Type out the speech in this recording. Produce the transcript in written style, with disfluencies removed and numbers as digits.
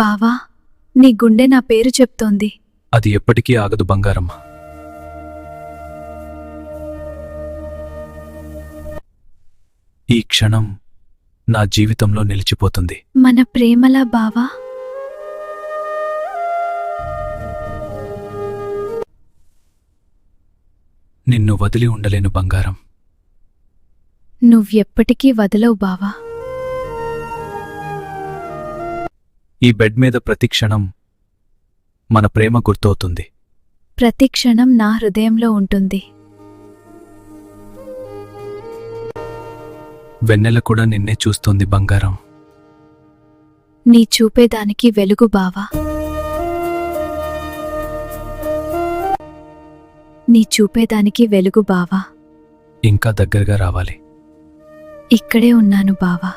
బావా, నీ గుండె నా పేరు చెప్తోంది. అది ఎప్పటికీ ఆగదు బంగారమ్మ. ఈ క్షణం నా జీవితంలో నిలిచిపోతుంది. మన ప్రేమలా బావా. నిన్ను వదిలి ఉండలేను బంగారం. నువ్వెప్పటికీ వదలవు బావా. ఈ బెడ్ మీద ప్రతి క్షణం మన ప్రేమ గుర్తవుతుంది. ప్రతి క్షణం నా హృదయంలో ఉంటుంది. వెన్నెల కూడా నిన్నే చూస్తోంది బంగారం. నీ చూపేదానికి వెలుగు బావా. నీ చూపేదానికి వెలుగు బావా. ఇంకా దగ్గరగా రావాలి. ఇక్కడే ఉన్నాను బావా.